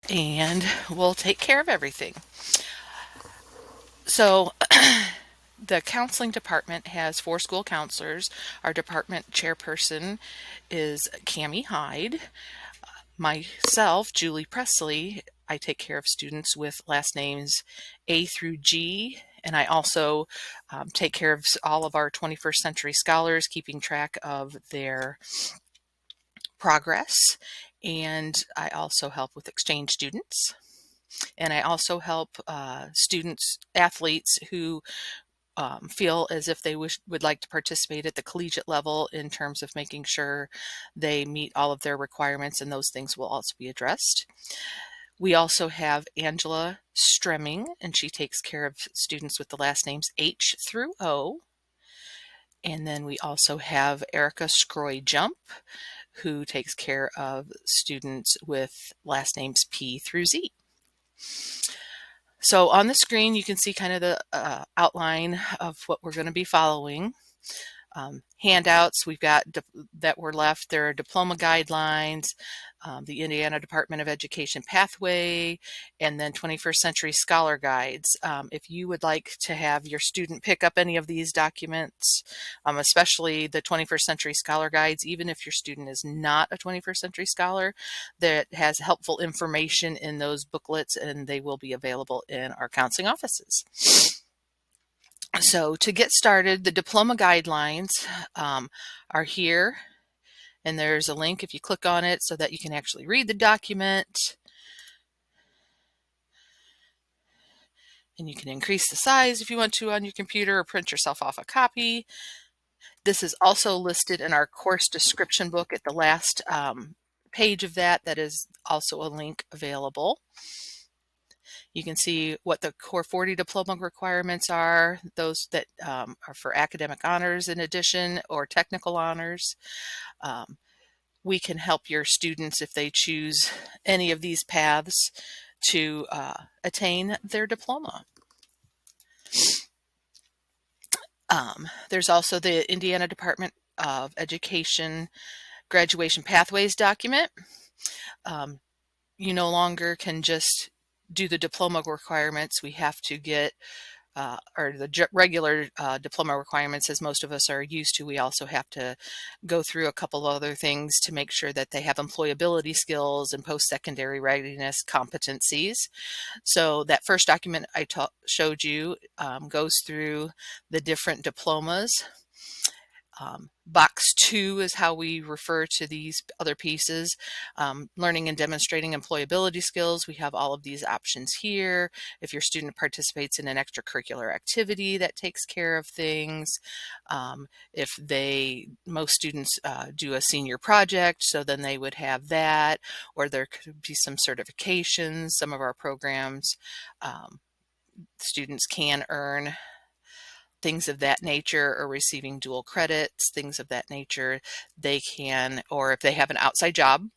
and we'll take care of everything. So the counseling department has 4 school counselors. Our department chairperson is Cami Hyde. Myself, Julie Presley, I take care of students with last names A through G, and I also take care of all of our 21st century scholars, keeping track of their progress. And I also help with exchange students. And I also help students, athletes who feel as if they would like to participate at the collegiate level in terms of making sure they meet all of their requirements, and those things will also be addressed. We also have Angela Stremming, and she takes care of students with the last names H through O. And then we also have Erica Scroy Jump, who takes care of students with last names P through Z. So on the screen, you can see kind of the outline of what we're going to be following. Handouts we've got that were left. There are Diploma Guidelines, the Indiana Department of Education Pathway, and then 21st Century Scholar Guides. If you would like to have your student pick up any of these documents, especially the 21st Century Scholar Guides, even if your student is not a 21st Century Scholar, that has helpful information in those booklets, and they will be available in our counseling offices. So to get started, the Diploma Guidelines are here, and there's a link if you click on it so that you can actually read the document. And you can increase the size if you want to on your computer or print yourself off a copy. This is also listed in our course description book at the last page of that. That is also a link available. You can see what the Core 40 diploma requirements are, those that are for academic honors in addition, or technical honors. We can help your students if they choose any of these paths to attain their diploma. There's also the Indiana Department of Education Graduation Pathways document. You no longer can just do the diploma requirements. We have to get or the regular diploma requirements, as most of us are used to. We also have to go through a couple other things to make sure that they have employability skills and post-secondary readiness competencies. So that first document I showed you goes through the different diplomas. Box 2 is how we refer to these other pieces. Learning and demonstrating employability skills. We have all of these options here. If your student participates in an extracurricular activity, that takes care of things. If most students do a senior project, so then they would have that, or there could be some certifications. Some of our programs, students can earn things of that nature, or receiving dual credits, things of that nature. They can, or if they have an outside job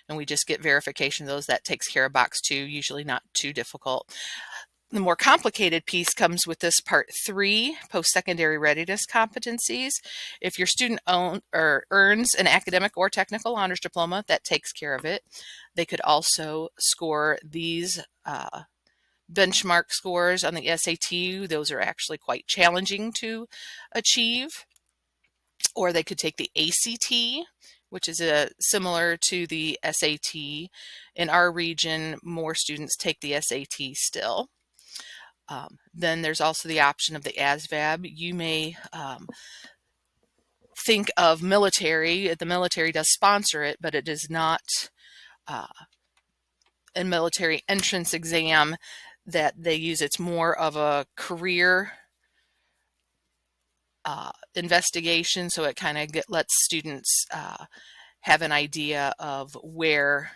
and we just get verification of those, that takes care of box 2, usually not too difficult. The more complicated piece comes with this part 3, post-secondary readiness competencies. If your student earns an academic or technical honors diploma, that takes care of it. They could also score these benchmark scores on the SAT. Those are actually quite challenging to achieve. Or they could take the ACT, which is similar to the SAT. In our region, more students take the SAT still. Then there's also the option of the Asvab. You may think of military. The military does sponsor it, but it is not a military entrance exam that they use. It's more of a career investigation, so it kind of lets students have an idea of where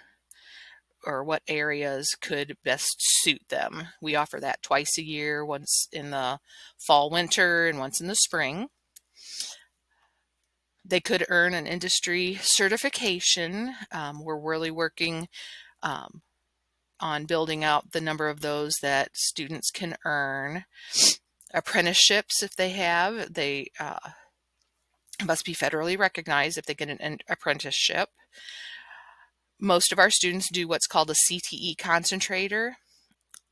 or what areas could best suit them. We offer that twice a year, once in the fall, winter, and once in the spring. They could earn an industry certification. We're really working on building out the number of those that students can earn. Apprenticeships, if they have, they must be federally recognized if they get an apprenticeship. Most of our students do what's called a CTE concentrator.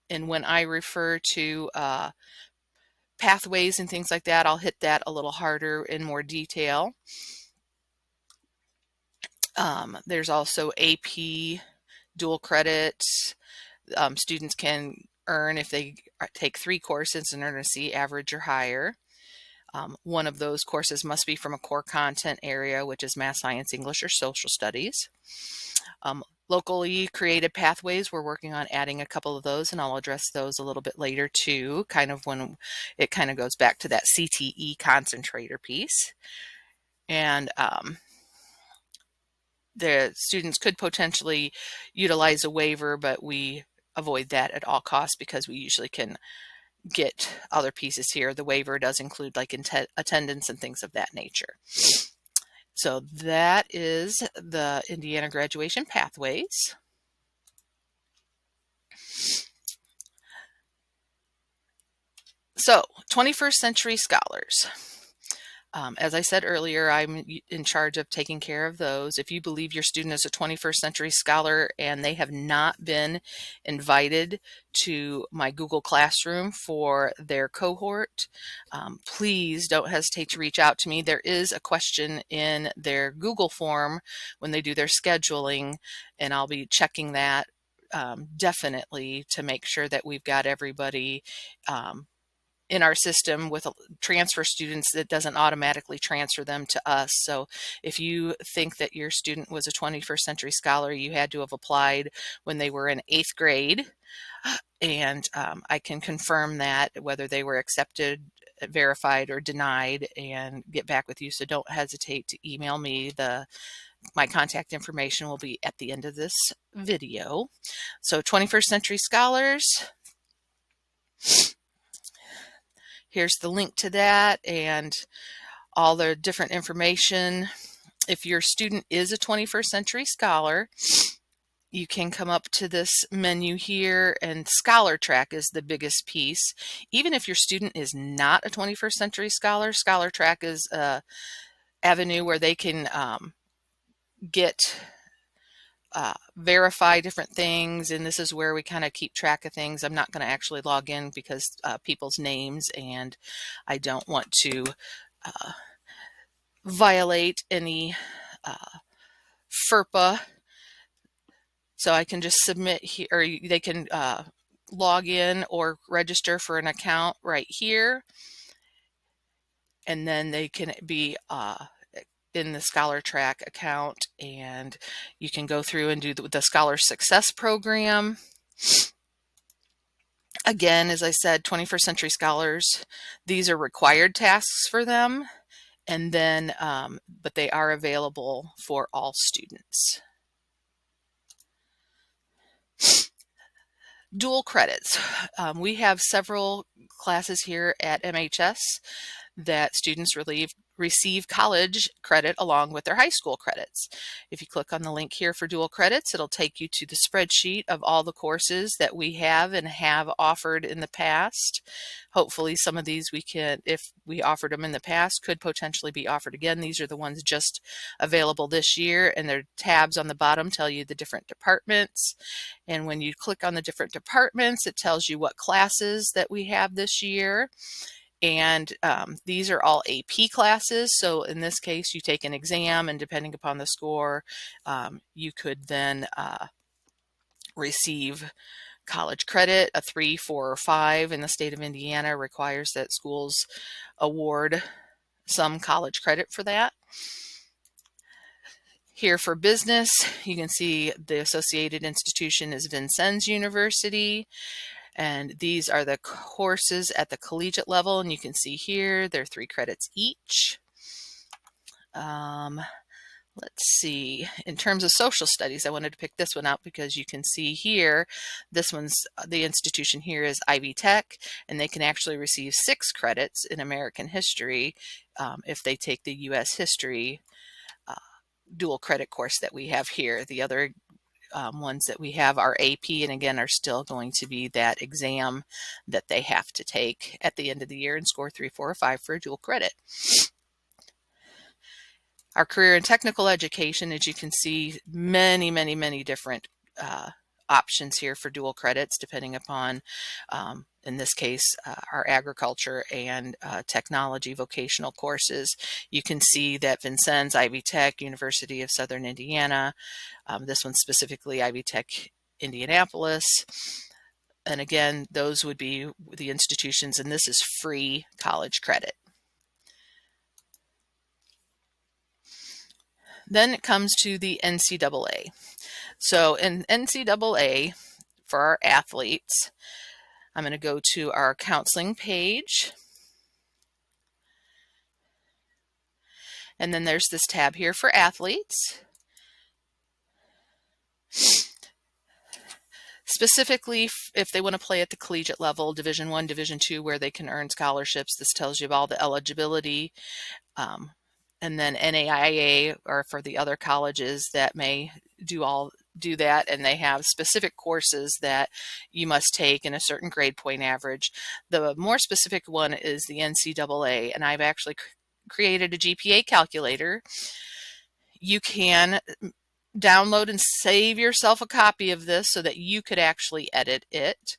And when I refer to pathways and things like that, I'll hit that a little harder in more detail. There's also AP dual credits. Students can earn, if they take 3 courses, and earn a C average or higher. One of those courses must be from a core content area, which is math, science, English, or social studies. Locally created pathways, we're working on adding a couple of those, and I'll address those a little bit later too, kind of when it kind of goes back to that CTE concentrator piece. And the students could potentially utilize a waiver, but we avoid that at all costs because we usually can get other pieces here. The waiver does include like attendance and things of that nature. So that is the Indiana graduation pathways. So 21st century scholars. As I said earlier, I'm in charge of taking care of those. If you believe your student is a 21st century scholar and they have not been invited to my Google Classroom for their cohort, please don't hesitate to reach out to me. There is a question in their Google form when they do their scheduling, and I'll be checking that definitely to make sure that we've got everybody in our system with transfer students that doesn't automatically transfer them to us. So if you think that your student was a 21st century scholar, you had to have applied when they were in 8th grade. And I can confirm that, whether they were accepted, verified, or denied, and get back with you. So don't hesitate to email me. My contact information will be at the end of this video. So 21st century scholars. Here's the link to that and all the different information. If your student is a 21st century scholar, you can come up to this menu here, and Scholar Track is the biggest piece. Even if your student is not a 21st century scholar, Scholar Track is an avenue where they can verify different things, and this is where we kind of keep track of things. I'm not going to actually log in because people's names, and I don't want to violate any FERPA. So I can just submit here, or they can log in or register for an account right here, and then they can be in the Scholar Track account, and you can go through and do the Scholar Success Program. Again, as I said, 21st century scholars, these are required tasks for them, and then but they are available for all students. Dual credits. We have several classes here at MHS that students receive college credit along with their high school credits. If you click on the link here for dual credits, it'll take you to the spreadsheet of all the courses that we have and have offered in the past. Hopefully some of these we can, if we offered them in the past, could potentially be offered again. These are the ones just available this year, and their tabs on the bottom tell you the different departments. And when you click on the different departments, it tells you what classes that we have this year. And these are all AP classes. So in this case, you take an exam, and depending upon the score, you could then receive college credit. A 3, 4, or 5 in the state of Indiana requires that schools award some college credit for that. Here for business, you can see the associated institution is Vincennes University. And these are the courses at the collegiate level, and you can see here they're 3 credits each. Let's see, in terms of social studies, I wanted to pick this one out because you can see here, this one's, the institution here is Ivy Tech, and they can actually receive 6 credits in American history if they take the U.S. history dual credit course that we have here. The other ones that we have are AP, and again are still going to be that exam that they have to take at the end of the year and score 3, 4, or 5 for a dual credit. Our career and technical education, as you can see, many, many, many different options here for dual credits, depending upon, in this case, our agriculture and technology vocational courses. You can see that Vincennes, Ivy Tech, University of Southern Indiana, this one specifically Ivy Tech, Indianapolis. And again, those would be the institutions, and this is free college credit. Then it comes to the NCAA. So in NCAA, for our athletes, I'm going to go to our counseling page. And then there's this tab here for athletes. Specifically, if they want to play at the collegiate level, Division I, Division II, where they can earn scholarships, this tells you about all the eligibility. And then NAIA, or for the other colleges that may do that, and they have specific courses that you must take in a certain grade point average. The more specific one is the NCAA, and I've actually created a Gpa calculator. You can download and save yourself a copy of this so that you could actually edit it.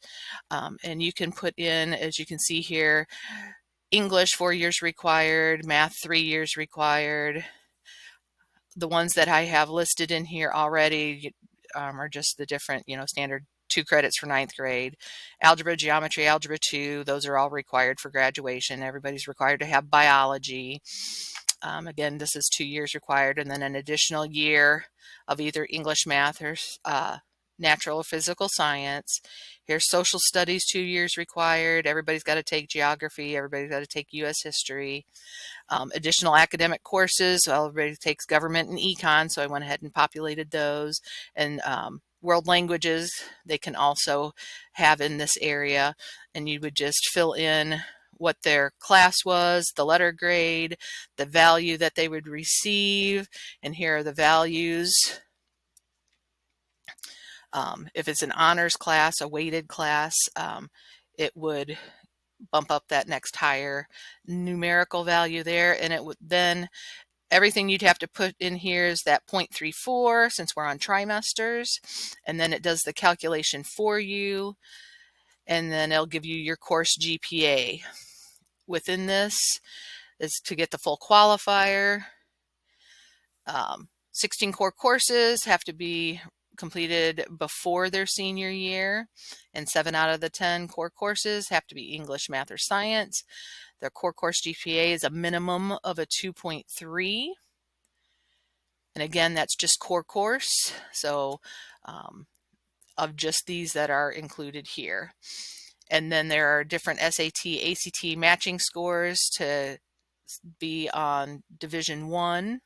And you can put in, as you can see here, English 4 years required, math 3 years required. The ones that I have listed in here already are just the different, standard 2 credits for 9th grade. Algebra, geometry, algebra 2, those are all required for graduation. Everybody's required to have biology. Again, this is 2 years required, and then an additional year of either English, math, or natural or physical science. Here's social studies, 2 years required. Everybody's got to take geography. Everybody's got to take U.S. history. Additional academic courses, well, everybody takes government and econ, so I went ahead and populated those. And world languages, they can also have in this area, and you would just fill in what their class was, the letter grade, the value that they would receive, and here are the values. If it's an honors class, a weighted class, it would bump up that next higher numerical value there, and it would then, everything you'd have to put in here is that 0.34 since we're on trimesters, and then it does the calculation for you, and then it'll give you your course GPA. Within this is to get the full qualifier. 16 core courses have to be completed before their senior year, and 7 out of the 10 core courses have to be English, math, or science. Their core course GPA is a minimum of a 2.3. And again, that's just core course. So of just these that are included here. And then there are different SAT, ACT matching scores to be on Division I.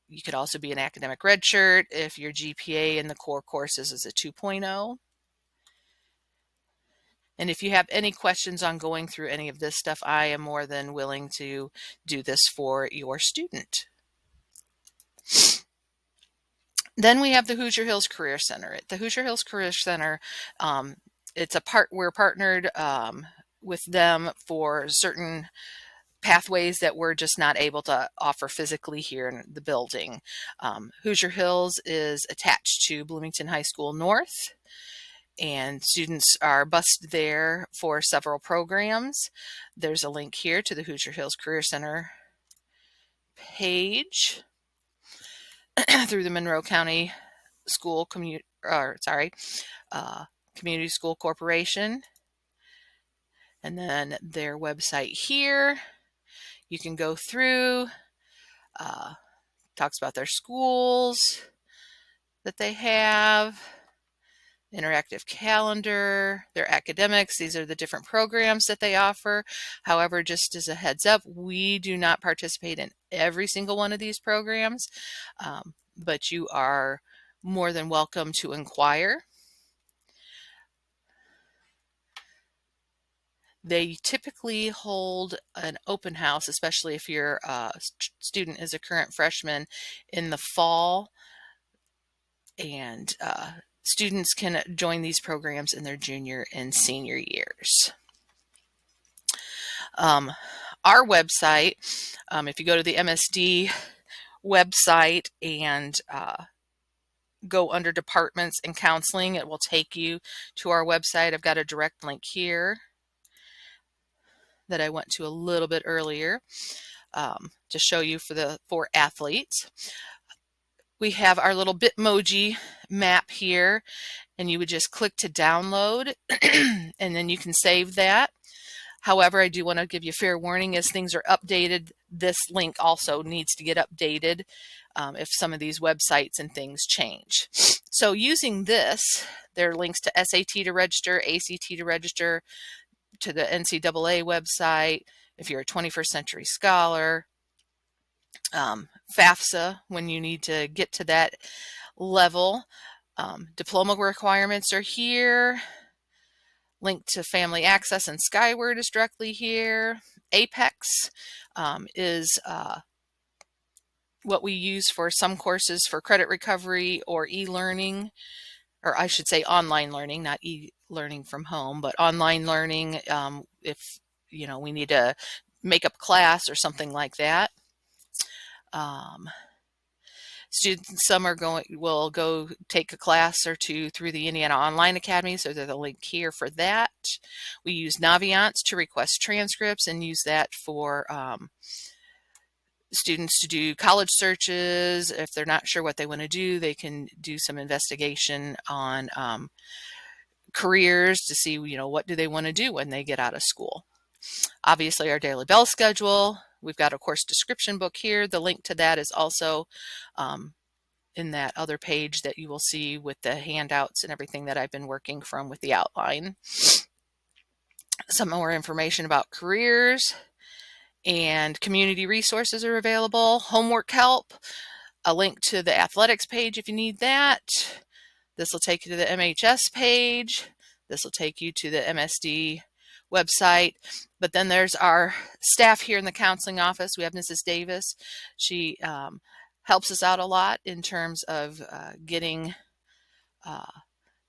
You could also be an academic redshirt if your GPA in the core courses is a 2.0. And if you have any questions on going through any of this stuff, I am more than willing to do this for your student. Then we have the Hoosier Hills Career Center. At the Hoosier Hills Career Center, we're partnered with them for certain pathways that we're just not able to offer physically here in the building. Hoosier Hills is attached to Bloomington High School North, and students are bused there for several programs. There's a link here to the Hoosier Hills Career Center page through the Monroe County Community School Corporation, and then their website here. You can go through, talks about their schools that they have, interactive calendar, their academics. These are the different programs that they offer. However, just as a heads up, we do not participate in every single one of these programs, but you are more than welcome to inquire. They typically hold an open house, especially if your student is a current freshman, in the fall, and students can join these programs in their junior and senior years. Our website, if you go to the MSD website and go under departments and counseling, it will take you to our website. I've got a direct link here that I went to a little bit earlier to show you for athletes. We have our little Bitmoji map here, and you would just click to download and then you can save that. However, I do want to give you fair warning as things are updated. This link also needs to get updated if some of these websites and things change. So using this, there are links to SAT to register, ACT to register, to the NCAA website, if you're a 21st Century Scholar, FAFSA when you need to get to that level. Diploma requirements are here. Link to Family Access and Skyward is directly here. Apex is what we use for some courses for credit recovery or e-learning, or I should say online learning, not e-learning from home, but online learning if we need to make up class or something like that. Students, some will go take a class or two through the Indiana Online Academy, so there's a link here for that. We use Naviance to request transcripts and use that for students to do college searches. If they're not sure what they want to do, they can do some investigation on careers to see, what do they want to do when they get out of school. Obviously, our daily bell schedule. We've got a course description book here. The link to that is also in that other page that you will see with the handouts and everything that I've been working from with the outline. Some more information about careers and community resources are available. Homework help, a link to the athletics page if you need that. This will take you to the MHS page. This will take you to the MSD website. But then there's our staff here in the counseling office. We have Mrs. Davis. She helps us out a lot in terms of getting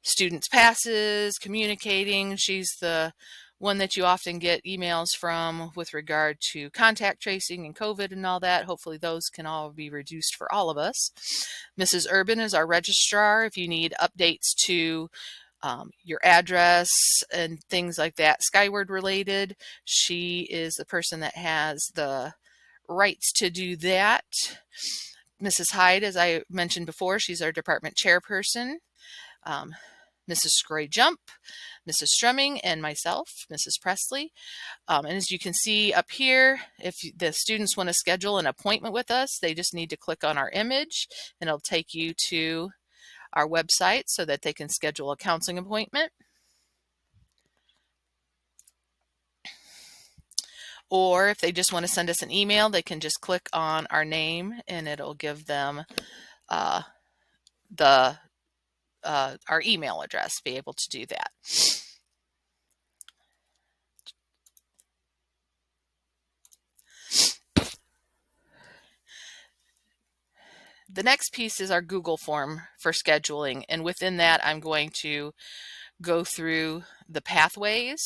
students' passes, communicating. She's the one that you often get emails from with regard to contact tracing and COVID and all that. Hopefully those can all be reduced for all of us. Mrs. Urban is our registrar. If you need updates to your address and things like that, Skyward related, she is the person that has the rights to do that. Mrs. Hyde, as I mentioned before, she's our department chairperson. Mrs. Scroy Jump, Mrs. Strumming, and myself, Mrs. Presley. And as you can see up here, if the students want to schedule an appointment with us, they just need to click on our image and it'll take you to our website so that they can schedule a counseling appointment. Or if they just want to send us an email, they can just click on our name and it'll give them our email address, be able to do that. The next piece is our Google form for scheduling, and within that I'm going to go through the pathways.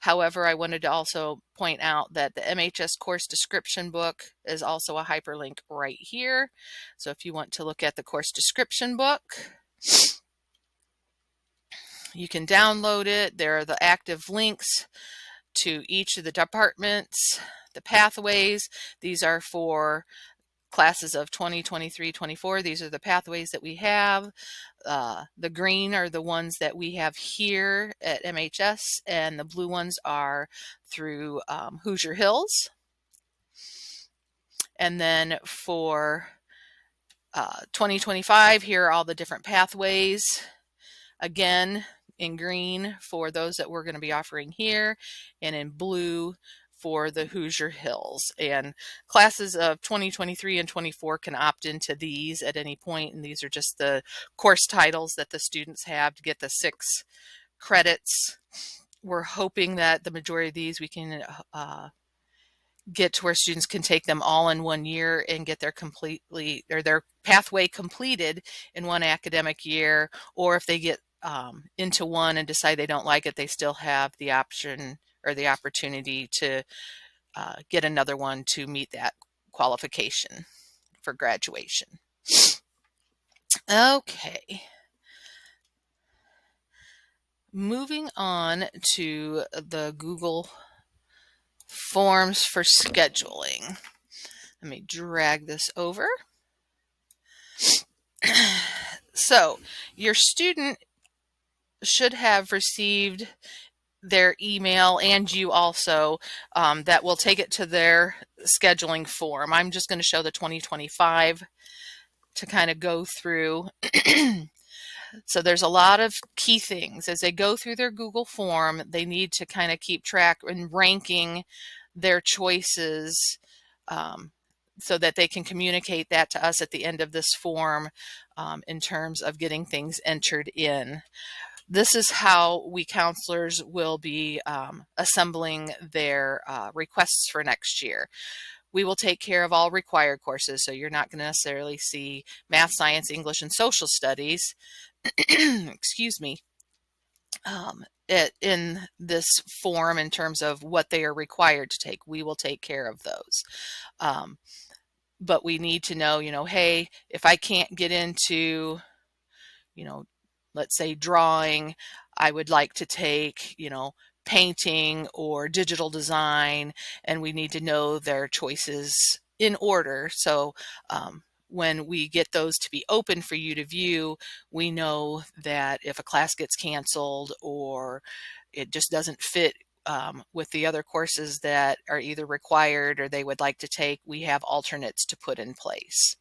However, I wanted to also point out that the MHS course description book is also a hyperlink right here. So if you want to look at the course description book, you can download it. There are the active links to each of the departments, the pathways. These are for classes of 2023, 24. These are the pathways that we have. The green are the ones that we have here at MHS, and the blue ones are through Hoosier Hills. And then for 2025, here are all the different pathways. Again, in green for those that we're going to be offering here, and in blue for the Hoosier Hills. And classes of 2023 and 24 can opt into these at any point, and these are just the course titles that the students have to get the 6 credits. We're hoping that the majority of these we can get to where students can take them all in 1 year and get their pathway completed in 1 academic year, or if they get into one and decide they don't like it, they still have the option or the opportunity to get another one to meet that qualification. for graduation. Okay. Moving on to the Google Forms for scheduling. Let me drag this over. So your student should have received their email, and you also, that will take it to their scheduling form. I'm just going to show the 2025 to kind of go through. So there's a lot of key things. As they go through their Google form, they need to kind of keep track and ranking their choices, so that they can communicate that to us at the end of this form, in terms of getting things entered in. This is how we counselors will be assembling their requests for next year. We will take care of all required courses, so you're not going to necessarily see math, science, English, and social studies excuse me, in this form in terms of what they are required to take. We will take care of those. But we need to know, hey, if I can't get into, let's say drawing, I would like to take, painting or digital design, and we need to know their choices in order. So when we get those to be open for you to view, we know that if a class gets canceled or it just doesn't fit with the other courses that are either required or they would like to take, we have alternates to put in place.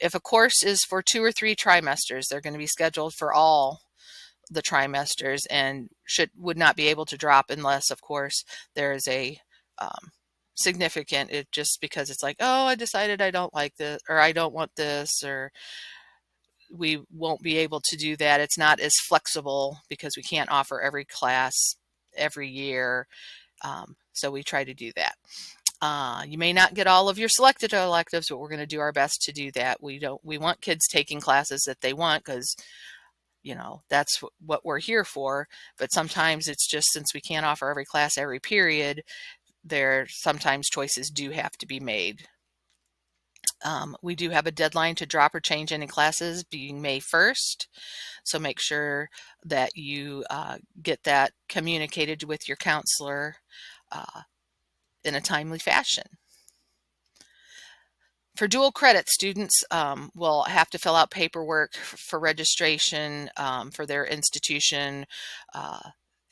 If a course is for 2 or 3 trimesters, they're going to be scheduled for all the trimesters and would not be able to drop unless, of course, there's a significant, just because it's like, oh, I decided I don't like this, or I don't want this, or we won't be able to do that. It's not as flexible because we can't offer every class every year. So we try to do that. You may not get all of your selected electives, but we're going to do our best to do that. We want kids taking classes that they want, because that's what we're here for. But sometimes it's just, since we can't offer every class every period, sometimes choices do have to be made. We do have a deadline to drop or change any classes being May 1st. So make sure that you get that communicated with your counselor in a timely fashion. For dual credit, students will have to fill out paperwork for registration for their institution,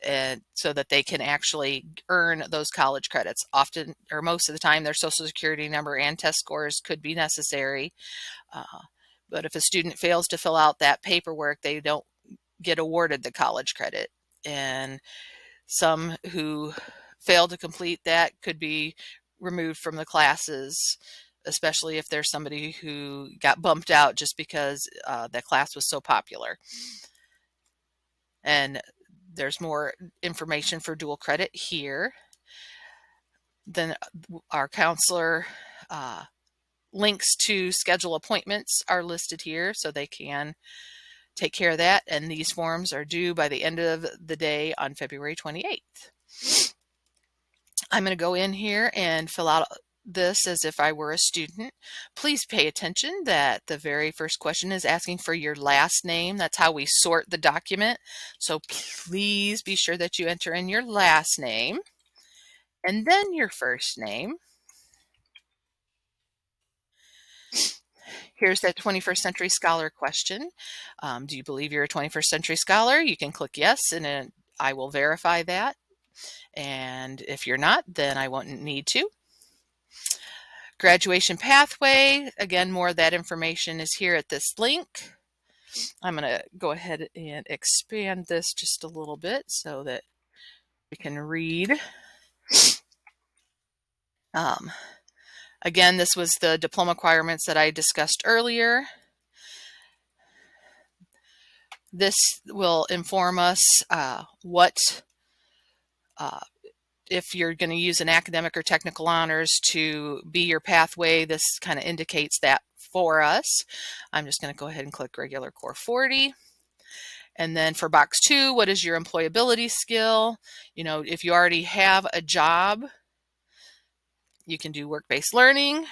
and so that they can actually earn those college credits. Often, or most of the time, their social security number and test scores could be necessary. But if a student fails to fill out that paperwork, they don't get awarded the college credit. And some who fail to complete that could be removed from the classes, especially if there's somebody who got bumped out just because the class was so popular. And there's more information for dual credit here. Then our counselor links to schedule appointments are listed here, so they can take care of that. And these forms are due by the end of the day on February 28th. I'm going to go in here and fill out this as if I were a student. Please pay attention that the very first question is asking for your last name. That's how we sort the document. So please be sure that you enter in your last name and then your first name. Here's that 21st Century Scholar question. Do you believe you're a 21st Century Scholar? You can click yes, and I will verify that. And if you're not, then I won't need to. Graduation pathway, again, more of that information is here at this link. I'm going to go ahead and expand this just a little bit so that we can read. Again, this was the diploma requirements that I discussed earlier. This will inform us if you're going to use an academic or technical honors to be your pathway. This kind of indicates that for us. I'm just going to go ahead and click regular core 40. And then for box 2, what is your employability skill? If you already have a job, you can do work-based learning.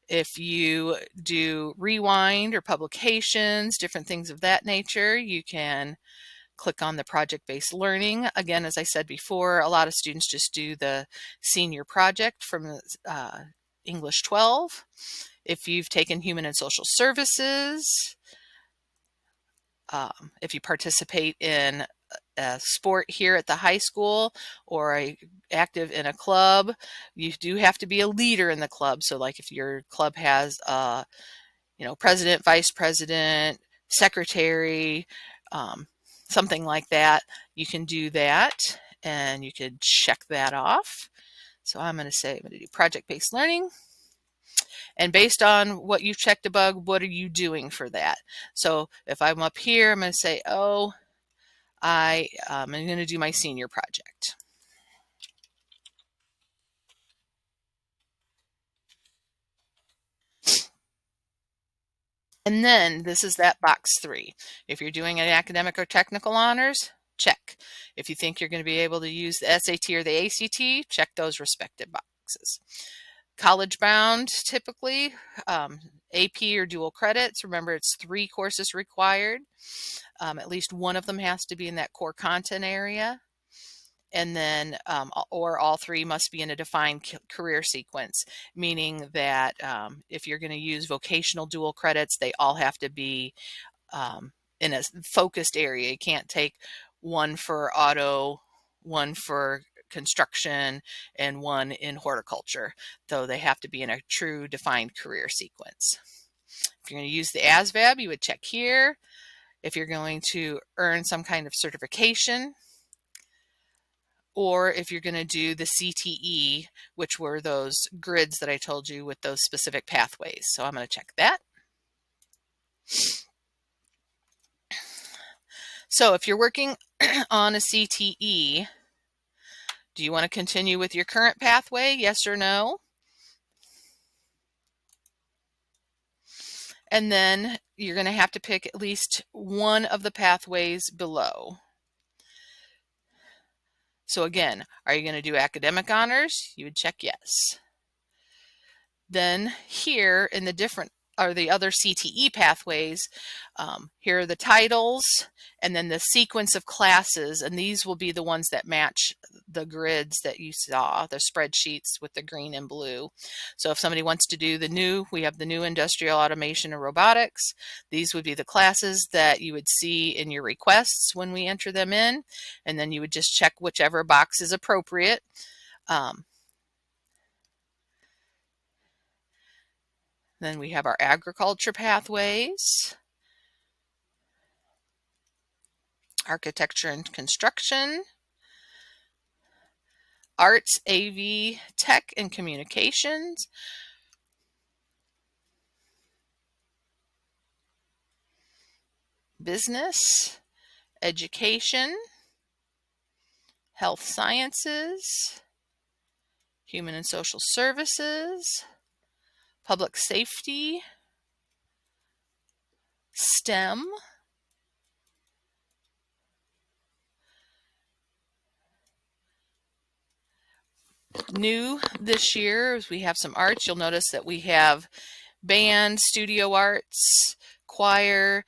If you do rewind or publications, different things of that nature, you can click on the project-based learning. Again, as I said before, a lot of students just do the senior project from English 12. If you've taken human and social services, if you participate in a sport here at the high school or active in a club, you do have to be a leader in the club. So like if your club has president, vice president, secretary, something like that, you can do that and you can check that off. So I'm going to say I'm going to do project-based learning. And based on what you've checked above, what are you doing for that? So if I'm up here, I'm going to say, oh, I'm going to do my senior project. And then this is that box 3. If you're doing an academic or technical honors, check. If you think you're going to be able to use the SAT or the ACT, check those respective boxes. College bound, typically, AP or dual credits. Remember, it's 3 courses required. At least one of them has to be in that core content area. And then, or all 3 must be in a defined career sequence, meaning that if you're going to use vocational dual credits, they all have to be in a focused area. You can't take one for auto, one for construction, and one in horticulture, though they have to be in a true defined career sequence. If you're going to use the Asvab, you would check here. If you're going to earn some kind of certification, or if you're going to do the CTE, which were those grids that I told you with those specific pathways. So I'm going to check that. So if you're working on a CTE, do you want to continue with your current pathway? Yes or no? And then you're going to have to pick at least one of the pathways below. So again, are you going to do academic honors? You would check yes. Then here in the different are the other CTE pathways. Here are the titles and then the sequence of classes, and these will be the ones that match the grids that you saw, the spreadsheets with the green and blue. So if somebody wants to do we have the new industrial automation and robotics. These would be the classes that you would see in your requests when we enter them in, and then you would just check whichever box is appropriate. Then we have our agriculture pathways, architecture and construction, arts, AV, tech and communications, business, education, health sciences, human and social services, public safety, STEM, new this year is we have some arts. You'll notice that we have band, studio arts, choir.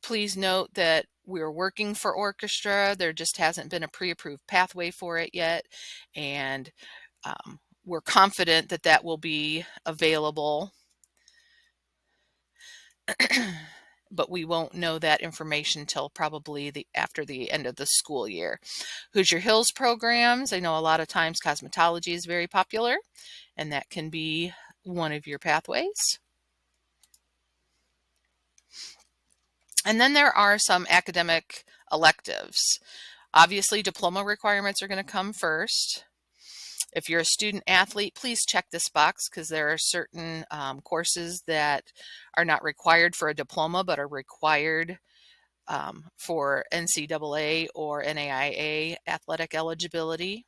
Please note that we're working for orchestra. There just hasn't been a pre-approved pathway for it yet. And we're confident that that will be available. But we won't know that information until probably after the end of the school year. Hoosier Hills programs. I know a lot of times cosmetology is very popular, and that can be one of your pathways. And then there are some academic electives. Obviously, diploma requirements are going to come first. If you're a student athlete, please check this box because there are certain courses that are not required for a diploma but are required for NCAA or NAIA athletic eligibility.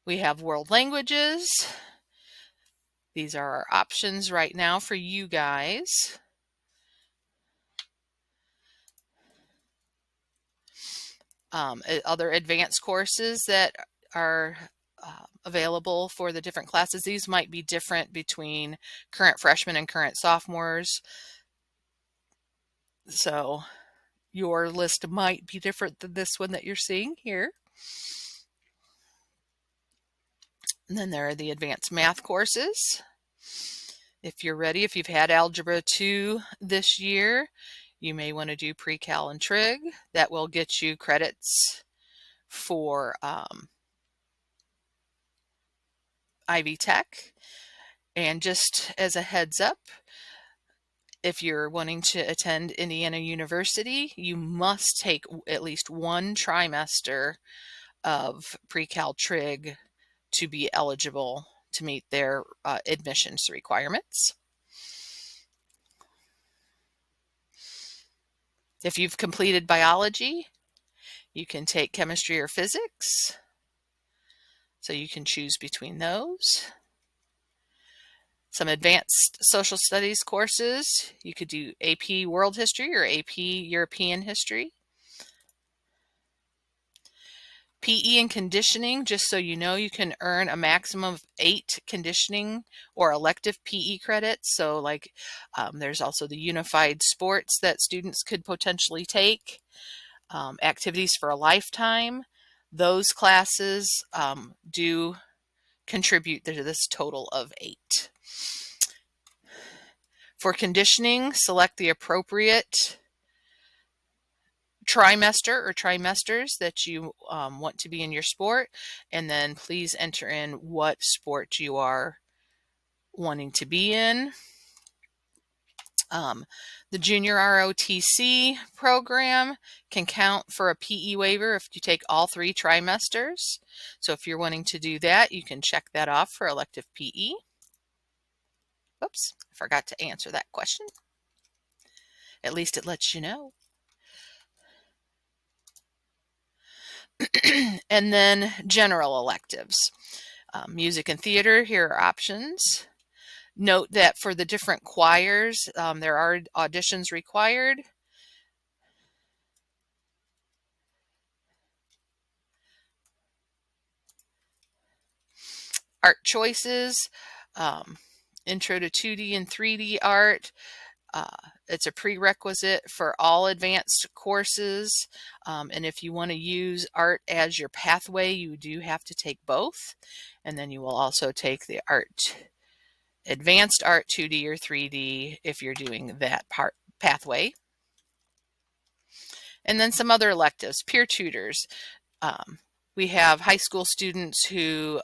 We have world languages. These are our options right now for you guys. Other advanced courses that are available for the different classes. These might be different between current freshmen and current sophomores. So your list might be different than this one that you're seeing here. And then there are the advanced math courses. If you're ready, if you've had Algebra 2 this year, you may want to do Pre-Cal and Trig. That will get you credits for Ivy Tech. And just as a heads up, if you're wanting to attend Indiana University, you must take at least one trimester of Pre-Cal Trig to be eligible to meet their admissions requirements. If you've completed biology, you can take chemistry or physics. So you can choose between those. Some advanced social studies courses. You could do AP World History or AP European History. PE and conditioning, just so you know, you can earn a maximum of 8 conditioning or elective PE credits. So like there's also the unified sports that students could potentially take, activities for a lifetime. Those classes do contribute to this total of 8. For conditioning, select the appropriate trimester or trimesters that you want to be in your sport, and then please enter in what sport you are wanting to be in. The junior ROTC program can count for a PE waiver if you take all 3 trimesters. So if you're wanting to do that, you can check that off for elective PE. Oops, I forgot to answer that question. At least it lets you know. And then general electives. Music and theater, here are options. Note that for the different choirs, there are auditions required. Art choices, intro to 2D and 3D art. It's a prerequisite for all advanced courses. And if you want to use art as your pathway, you do have to take both. And then you will also take the advanced art 2D or 3D if you're doing that pathway. And then some other electives, peer tutors. We have high school students who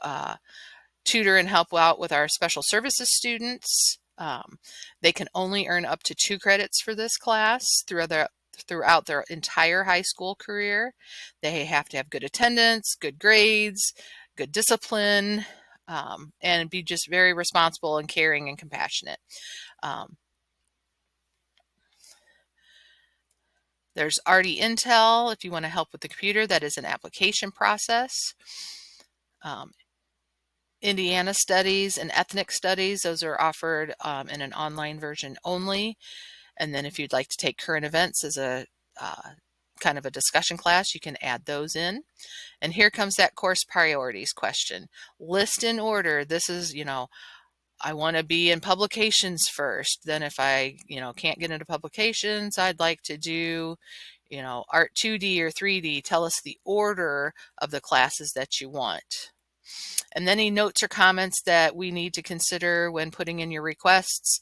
tutor and help out with our special services students. They can only earn up to 2 credits for this class throughout their entire high school career. They have to have good attendance, good grades, good discipline, and be just very responsible and caring and compassionate. There's RD Intel if you want to help with the computer. That is an application process. Indiana Studies and Ethnic Studies, those are offered in an online version only. And then if you'd like to take current events as a kind of a discussion class, you can add those in. And here comes that course priorities question. List in order. This is, I want to be in publications first. Then if I, can't get into publications, I'd like to do, art 2D or 3D. Tell us the order of the classes that you want. And then any notes or comments that we need to consider when putting in your requests.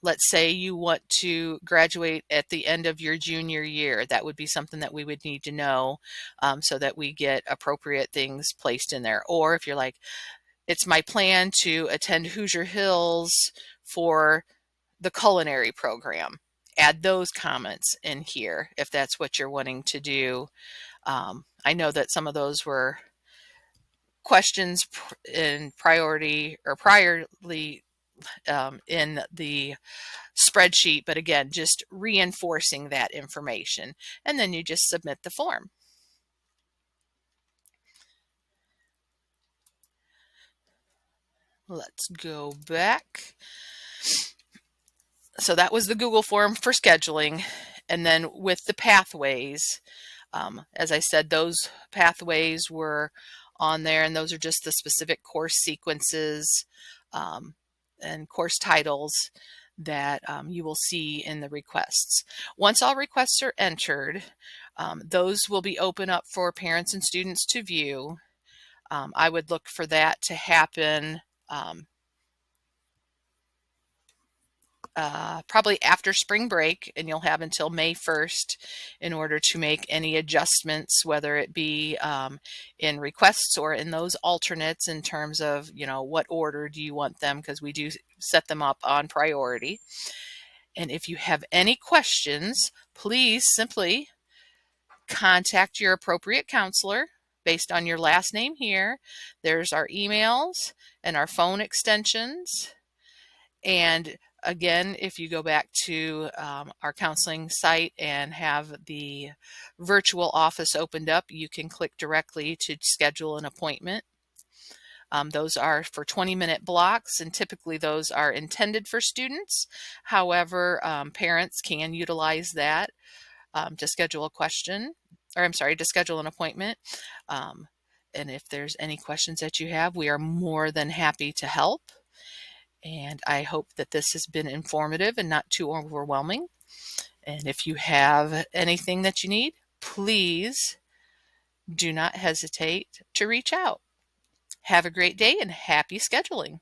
Let's say you want to graduate at the end of your junior year. That would be something that we would need to know so that we get appropriate things placed in there. Or if you're like, it's my plan to attend Hoosier Hills for the culinary program. Add those comments in here if that's what you're wanting to do. I know that some of those were questions in priorly in the spreadsheet, but again, just reinforcing that information. And then you just submit the form. Let's go back. So that was the Google form for scheduling. And then with the pathways, as I said, those pathways were on there, and those are just the specific course sequences and course titles that you will see in the requests. Once all requests are entered, those will be open up for parents and students to view. I would look for that to happen probably after spring break, and you'll have until May 1st in order to make any adjustments, whether it be in requests or in those alternates in terms of, what order do you want them, because we do set them up on priority. And if you have any questions, please simply contact your appropriate counselor based on your last name here. There's our emails and our phone extensions. And again, if you go back to our counseling site and have the virtual office opened up, you can click directly to schedule an appointment. Those are for 20-minute blocks, and typically those are intended for students. However, parents can utilize that to schedule to schedule an appointment. And if there's any questions that you have, we are more than happy to help. And I hope that this has been informative and not too overwhelming. And if you have anything that you need, please do not hesitate to reach out. Have a great day and happy scheduling.